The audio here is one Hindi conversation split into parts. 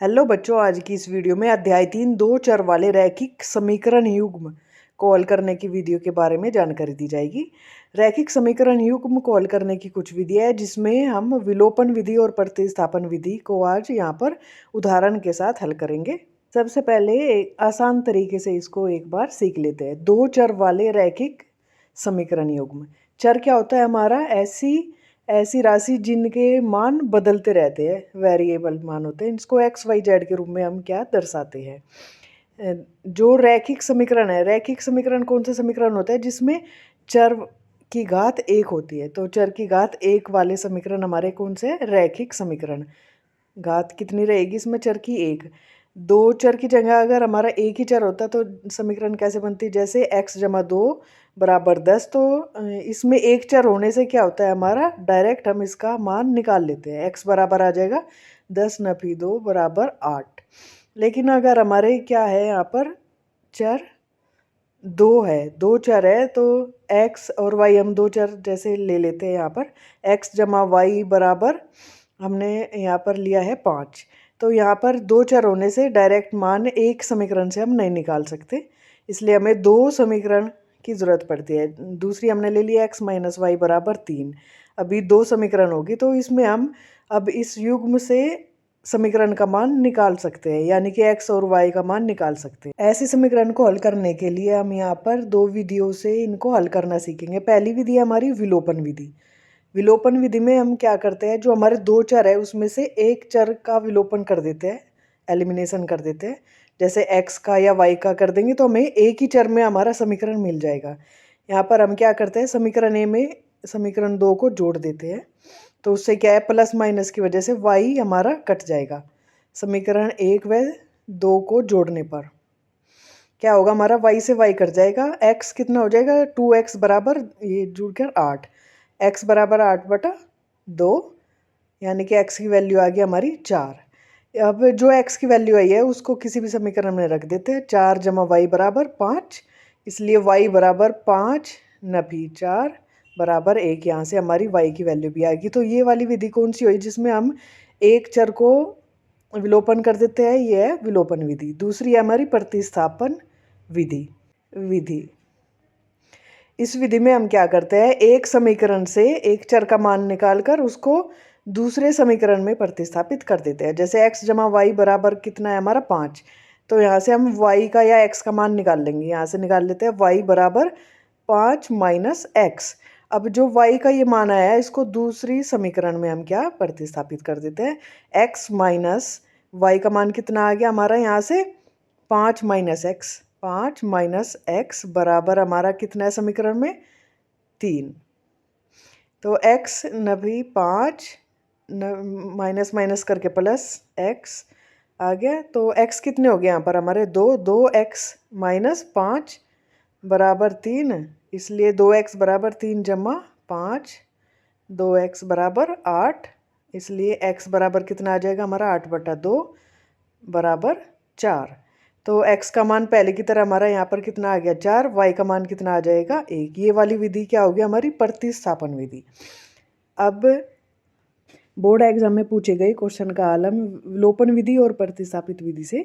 हेलो बच्चों, आज की इस वीडियो में अध्याय 3 दो चर वाले रैखिक समीकरण युग्म को हल करने की विधियों के बारे में जानकारी दी जाएगी। रैखिक समीकरण युग्म को हल करने की कुछ विधियां है जिसमें हम विलोपन विधि और प्रतिस्थापन विधि को आज यहाँ पर उदाहरण के साथ हल करेंगे। सबसे पहले एक आसान तरीके से इसको एक बार सीख लेते हैं। दो चर वाले रैखिक समीकरण युग्म। चर क्या होता है हमारा? ऐसी राशि जिनके मान बदलते रहते हैं, वेरिएबल मान होते हैं। इसको एक्स वाई जेड के रूप में हम क्या दर्शाते हैं। जो रैखिक समीकरण है, रैखिक समीकरण कौन सा समीकरण होता है? जिसमें चर की घात एक होती है। तो चर की घात एक वाले समीकरण हमारे कौन से? रैखिक समीकरण। घात कितनी रहेगी इसमें? चर की एक। दो चर की जगह अगर हमारा एक ही चर होता तो समीकरण कैसे बनती? जैसे x जमा 2 बराबर 10। तो इसमें एक चर होने से क्या होता है हमारा? डायरेक्ट हम इसका मान निकाल लेते हैं। x बराबर आ जाएगा 10 नफी 2 बराबर 8। लेकिन अगर हमारे क्या है यहाँ पर? चर दो है, दो चर है, तो x और y हम दो चर जैसे ले लेते हैं। यहाँ पर x जमा वाई बराबर हमने यहाँ पर लिया है 5। तो यहाँ पर दो चर होने से डायरेक्ट मान एक समीकरण से हम नहीं निकाल सकते, इसलिए हमें दो समीकरण की ज़रूरत पड़ती है। दूसरी हमने ले लिया x माइनस वाई बराबर 3। अभी दो समीकरण होगी तो इसमें हम अब इस युग्म से समीकरण का मान निकाल सकते हैं, यानी कि x और y का मान निकाल सकते हैं। ऐसे समीकरण को हल करने के लिए हम यहाँ पर दो विधियों से इनको हल करना सीखेंगे। पहली विधि हमारी विलोपन विधि। विलोपन विधि में हम क्या करते हैं? जो हमारे दो चर है उसमें से एक चर का विलोपन कर देते हैं, एलिमिनेशन कर देते हैं। जैसे x का या y का कर देंगे तो हमें एक ही चर में हमारा समीकरण मिल जाएगा। यहाँ पर हम क्या करते हैं? समीकरण ए में समीकरण दो को जोड़ देते हैं। तो उससे क्या है? प्लस माइनस की वजह से y हमारा कट जाएगा। समीकरण एक व दो को जोड़ने पर क्या होगा? हमारा y से y कट जाएगा। x कितना हो जाएगा? 2x बराबर ये जुड़कर 8। x बराबर 8/2, यानी कि x की वैल्यू आ गई हमारी 4। अब जो x की वैल्यू आई है उसको किसी भी समीकरण में रख देते हैं। 4 जमा वाई बराबर 5, इसलिए y बराबर 5 नफी 4 बराबर 1। यहाँ से हमारी y की वैल्यू भी आएगी। तो ये वाली विधि कौन सी हुई? जिसमें हम एक चर को विलोपन कर देते हैं, ये है विलोपन विधि। दूसरी है हमारी प्रतिस्थापन विधि। इस विधि में हम क्या करते हैं? एक समीकरण से एक चर का मान निकालकर उसको दूसरे समीकरण में प्रतिस्थापित कर देते हैं। जैसे x जमा वाई बराबर कितना है हमारा? 5। तो यहाँ से हम y का या x का मान निकाल लेंगे। यहाँ से निकाल लेते हैं y बराबर 5 माइनस x। अब जो y का ये मान आया है इसको दूसरी समीकरण में हम क्या प्रतिस्थापित कर देते हैं? x माइनस y का मान कितना आ गया हमारा? यहाँ से 5 माइनस एक्स। 5 माइनस एक्स बराबर हमारा कितना है समीकरण में? 3। तो x नभी 5 माइनस माइनस करके प्लस x आ गया। तो x कितने हो गए यहाँ पर हमारे? 2x माइनस 5 बराबर 3, इसलिए 2x बराबर 3 जमा 5, 2x बराबर 8, इसलिए x बराबर कितना आ जाएगा हमारा? 8/2 बराबर 4। तो x का मान पहले की तरह हमारा यहाँ पर कितना आ गया? 4। y का मान कितना आ जाएगा? 1। ये वाली विधि क्या होगी? हमारी प्रतिस्थापन विधि। अब बोर्ड एग्जाम में पूछे गए क्वेश्चन का हल हम विलोपन विधि और प्रतिस्थापित विधि से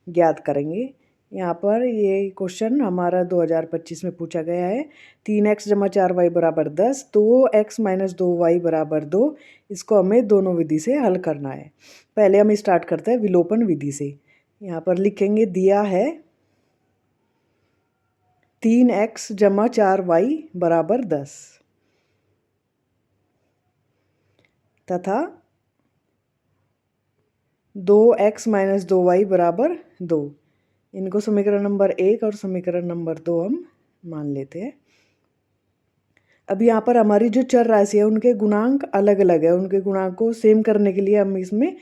ज्ञात करेंगे। यहाँ पर ये क्वेश्चन हमारा 2025 में पूछा गया है। 3x जमा 4y बराबर 10, 2x माइनस 2y बराबर 2। इसको हमें दोनों विधि से हल करना है। पहले हम स्टार्ट करते हैं विलोपन विधि से। यहाँ पर लिखेंगे, दिया है 3x जमा 4y बराबर 10 तथा 2x माइनस 2y बराबर 2। इनको समीकरण नंबर 1 और समीकरण नंबर 2 हम मान लेते हैं। अब यहाँ पर हमारी जो चर राशि है उनके गुणांक अलग अलग है। उनके गुणांक को सेम करने के लिए हम इसमें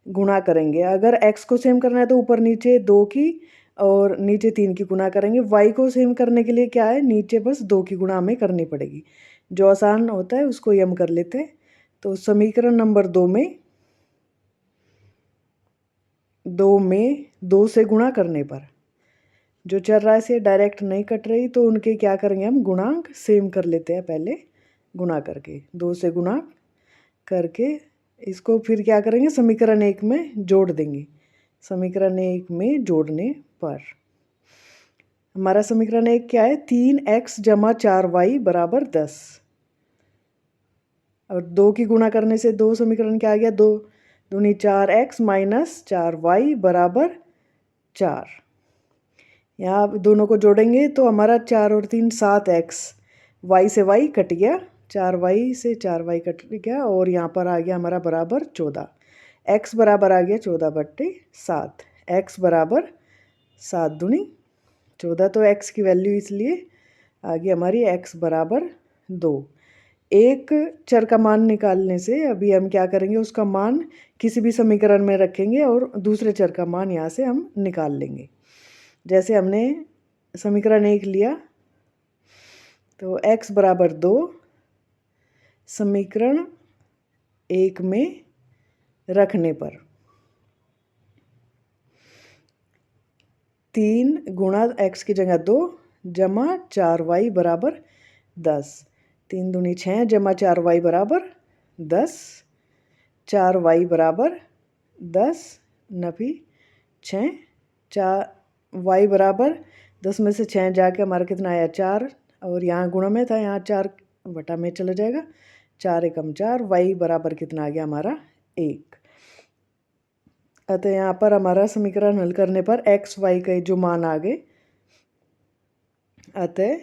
गुणा करेंगे। अगर x को सेम करना है तो ऊपर नीचे 2 की और नीचे 3 की गुणा करेंगे। y को सेम करने के लिए क्या है? नीचे बस 2 की गुणा हमें करनी पड़ेगी। जो आसान होता है उसको ही हम कर लेते हैं। तो समीकरण नंबर 2 में 2 से गुणा करने पर जो चर राशि डायरेक्ट नहीं कट रही तो उनके क्या करेंगे? हम गुणांक सेम कर लेते हैं। पहले गुणा करके 2 से गुणा करके इसको फिर क्या करेंगे? समीकरण 1 में जोड़ देंगे। समीकरण 1 में जोड़ने पर। हमारा समीकरण 1 क्या है? 3x जमा 4y बराबर 10। और 2 की गुणा करने से 2 समीकरण क्या आ गया? 2 दूनी 4x माइनस 4y बराबर 4। यहाँ दोनों को जोड़ेंगे तो हमारा 4 और 3 7x, y से y कट गया, 4y से 4y कट गया और यहाँ पर आ गया हमारा बराबर 14। x बराबर आ गया 14/7। x बराबर 7 दूनी 14, तो x की वैल्यू इसलिए आ गई हमारी x बराबर 2। एक चर का मान निकालने से अभी हम क्या करेंगे, उसका मान किसी भी समीकरण में रखेंगे और दूसरे चर का मान यहाँ से हम निकाल लेंगे। जैसे हमने समीकरण 1 लिया तो x बराबर 2 समीकरण 1 में रखने पर 3 गुणा x की जगह 2 जमा 4y बराबर 10। 3 दूनी 6 जमा 4y बराबर 10। 4y बराबर 10 नफी 6। 4y बराबर 10 में से 6 जाके हमारा कितना आया? 4। और यहाँ गुणा में था, यहाँ 4 बटा में चला जाएगा। 4 एकम 4, y बराबर कितना आ गया हमारा? 1। अतः यहाँ पर हमारा समीकरण हल करने पर x y के जो मान आ गए, अतः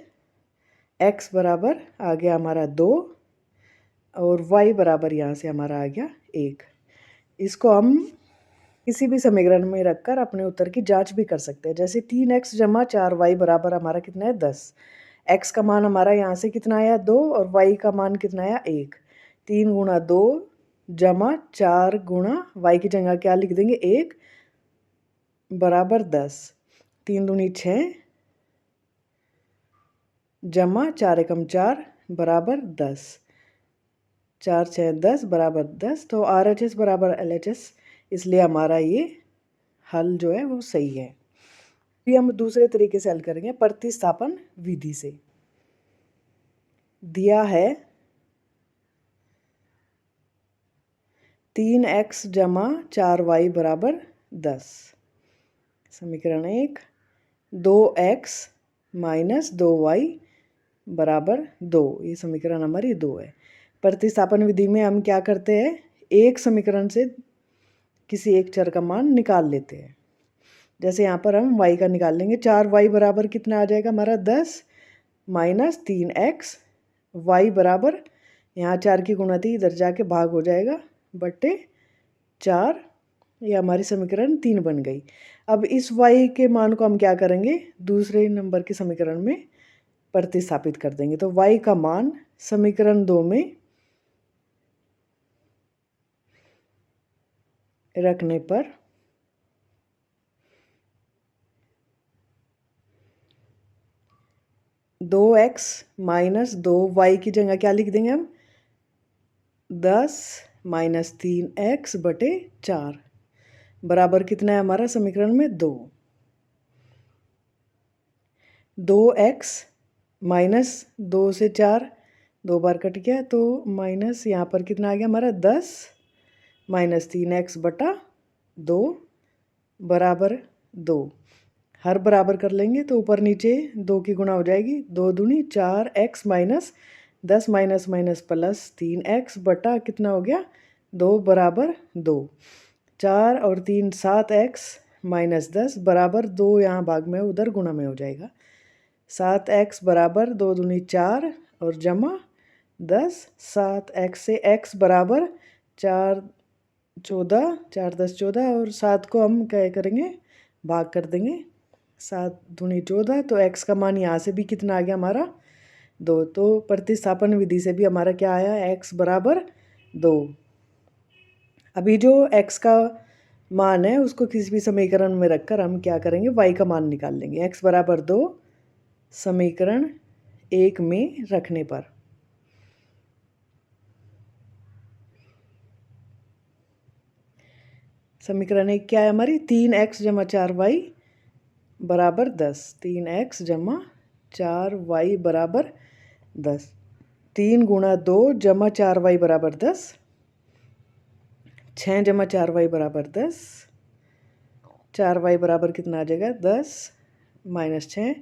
x बराबर आ गया हमारा 2 और y बराबर यहाँ से हमारा आ गया 1। इसको हम किसी भी समीकरण में रखकर अपने उत्तर की जांच भी कर सकते हैं। जैसे 3x जमा 4y बराबर हमारा कितना है? 10। x का मान हमारा यहाँ से कितना आया? 2 और y का मान कितना आया? 1। 3 गुणा 2 जमा 4 गुणा y की जगह क्या लिख देंगे? 1 बराबर 10। 3 दूनी 6 जमा 4 एकम 4 बराबर 10। 4 6 10 बराबर 10। तो RHS बराबर LHS, इसलिए हमारा ये हल जो है वो सही है। भी हम दूसरे तरीके से हल करेंगे प्रतिस्थापन विधि से। दिया है 3x जमा 4y बराबर 10। समीकरण 1 2x माइनस 2y बराबर 2। ये समीकरण हमारी 2 है। प्रतिस्थापन विधि में हम क्या करते हैं? एक समीकरण से किसी एक चर का मान निकाल लेते हैं। जैसे यहाँ पर हम y का निकाल लेंगे। 4y बराबर कितना आ जाएगा हमारा? 10 माइनस 3x, y बराबर यहाँ 4 की गुणा थी, इधर जाके भाग हो जाएगा बटे 4। ये हमारी समीकरण 3 बन गई। अब इस y के मान को हम क्या करेंगे? दूसरे नंबर के समीकरण में प्रतिस्थापित कर देंगे। तो y का मान समीकरण 2 में रखने पर 2x माइनस 2y की जगह क्या लिख देंगे हम? 10 माइनस 3x बटे 4 बराबर कितना है हमारा समीकरण में? 2। 2x माइनस 2 से 4 2 बार कट गया, तो माइनस यहाँ पर कितना आ गया हमारा? 10 माइनस 3x बटा 2 बराबर 2। हर बराबर कर लेंगे तो ऊपर नीचे 2 की गुणा हो जाएगी। 2 दूनी 4x minus 10 minus minus plus 3x बटा कितना हो गया? 2 बराबर 2। 4 और 3 7x माइनस 10 बराबर 2, यहाँ भाग में उधर गुणा में हो जाएगा। 7x बराबर 2 दूनी 4 और जमा 10। 7x से x बराबर 4 14, 4 10 14 और 7 को हम क्या करेंगे? भाग कर देंगे। 7 दूनी 14, तो x का मान यहाँ से भी कितना आ गया हमारा? 2। तो प्रतिस्थापन विधि से भी हमारा क्या आया? x बराबर 2। अभी जो x का मान है उसको किसी भी समीकरण में रखकर हम क्या करेंगे? y का मान निकाल लेंगे। x बराबर 2 समीकरण 1 में रखने पर समीकरण 1 क्या है हमारी? 3x जमा 4y बराबर 10। 3x जमा 4y बराबर 10। 3 गुणा 2 जमा 4y बराबर 10। 6 जमा 4y बराबर 10। 4y बराबर कितना आ जाएगा 10 माइनस 6,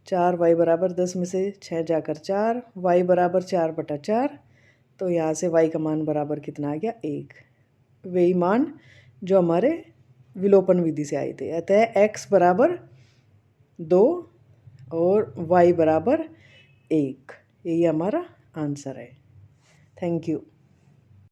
4y बराबर 10 में से 6 जाकर 4, y बराबर 4/4। तो यहाँ से y का मान बराबर कितना आ गया 1। वही मान जो हमारे विलोपन विधि से आए थे। अतः x बराबर 2 और y बराबर 1, यही हमारा आंसर है। Thank you.